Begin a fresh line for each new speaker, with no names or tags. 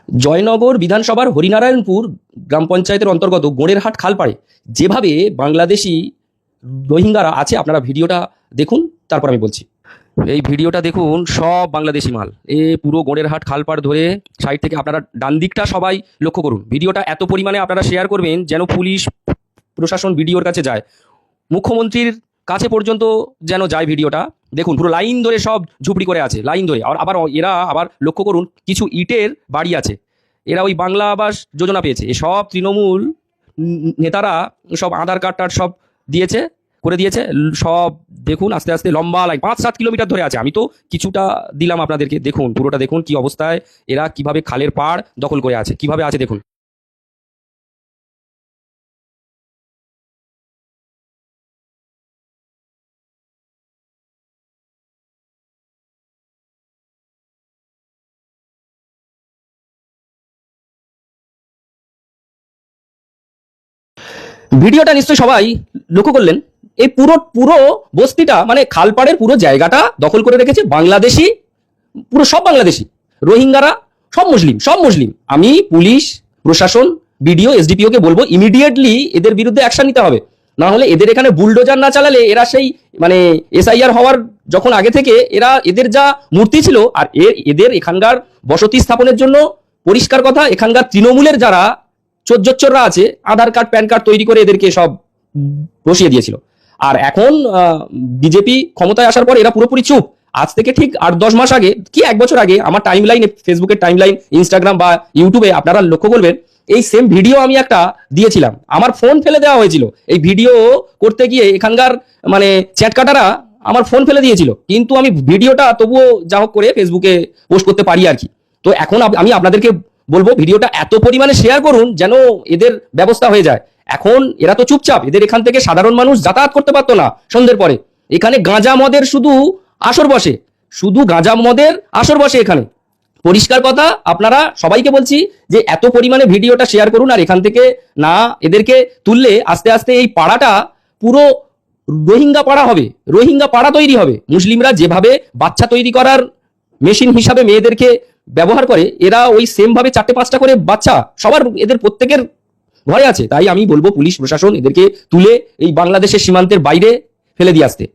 জয়নগর বিধানসভার হরিনারায়ণপুর গ্রাম পঞ্চায়েতের অন্তর্গত গোড়েরহাট খালপাড়ে যেভাবে বাংলাদেশি রোহিঙ্গারা আছে, আপনারা ভিডিওটা দেখুন, তারপর আমি বলছি। এই ভিডিওটা দেখুন, সব বাংলাদেশি মাল। পুরো গোড়েরহাট খালপাড় ধরে সাইড থেকে আপনারা ডান দিকটা সবাই লক্ষ্য করুন। ভিডিওটা এত পরিমাণে আপনারা শেয়ার করবেন যেন পুলিশ প্রশাসন ভিডিওর কাছে যায়, মুখ্যমন্ত্রীর কাছে পর্যন্ত যেন যায় ভিডিওটা। দেখুন পুরো লাইন ধরে সব ঝুপড়ি করে আছে, লাইন ধরে। আর আবার এরা আবার লক্ষ্য করুন, কিছু ইটের বাড়ি আছে। এরা ওই বাংলা আবাস যোজনা পেয়েছে। সব তৃণমূল নেতারা সব আধার কার্ড সব দিয়েছে, করে দিয়েছে সব। দেখুন আস্তে আস্তে লম্বা লাইন 5-7 কিলোমিটার ধরে আছে। আমি তো কিছুটা দিলাম আপনাদেরকে, দেখুন পুরোটা দেখুন কি অবস্থায় এরা কিভাবে খালের পাড় দখল করে আছে, কিভাবে আছে দেখুন। ভিডিওটা নিশ্চয়ই সবাই লক্ষ্য করলেন। এই পুরো পুরো বস্তিটা মানে খালপাড়ের পুরো জায়গাটা দখল করে রেখেছে বাংলাদেশি, পুরো সব বাংলাদেশি। রোহিঙ্গারা সব মুসলিম, সব মুসলিম। আমি পুলিশ প্রশাসন বিডিও এসডিপিও কে বলবো ইমিডিয়েটলি এদের বিরুদ্ধে অ্যাকশন নিতে হবে। না হলে এদের এখানে বুলডোজার না চালালে এরা সেই মানে এসআইআর হওয়ার যখন আগে থেকে এরা এদের যা মূর্তি ছিল, আর এদের এখানকার বসতি স্থাপনের জন্য পরিষ্কার কথা, এখানকার তৃণমূলের যারা চোরজোচ্চররা আছে আধার কার্ড প্যান কার্ড তৈরি করে এদেরকে সব বসিয়ে দিয়েছিল। আর এখন বিজেপি ক্ষমতায় আসার পর এরা পুরোপুরি চুপ। আজ থেকে ঠিক 8-10 মাস আগে কি 1 বছর আগে আমার টাইম লাইনে, ফেসবুকের টাইম লাইন, ইনস্টাগ্রাম বা ইউটিউবে আপনারা লক্ষ্য করবেন, এই সেম ভিডিও আমি একটা দিয়েছিলাম। আমার ফোন ফেলে দেওয়া হয়েছিল এই ভিডিও করতে গিয়ে। এখানকার মানে চ্যাটকাটারা আমার ফোন ফেলে দিয়েছিল, কিন্তু আমি ভিডিওটা তবুও যা হোক করে ফেসবুকে পোস্ট করতে পারি আর কি। তো এখন আমি আপনাদেরকে বলবো ভিডিওটা এত পরিমাণে শেয়ার করুন যেন এদের ব্যবস্থা হয়ে যায়। এখন এরা তো চুপচাপ, এদের এখান থেকে সাধারণ মানুষ যাতায়াত করতে পারতো না সন্ধ্যের পরে। এখানে গাঁজা মদের শুধু আসর বসে, শুধু গাঁজা মদের আসর বসে এখানে। পরিষ্কার কথা, আপনারা সবাইকে বলছি যে এত পরিমাণে ভিডিওটা শেয়ার করুন। আর এখান থেকে না এদেরকে তুললে আস্তে আস্তে এই পাড়াটা পুরো রোহিঙ্গা পাড়া হবে, রোহিঙ্গা পাড়া তৈরি হবে। মুসলিমরা যেভাবে বাচ্চা তৈরি করার মেশিন হিসাবে মেয়েদেরকে ব্যবহার করে, এরা ওই সেম ভাবে 4-5টা করে বাচ্চা সবার এদের প্রত্যেকের ঘরে আছে। তাই আমি বলবো পুলিশ প্রশাসন এদেরকে তুলে এই বাংলাদেশের সীমান্তের বাইরে ফেলে দিয়ে আসতে।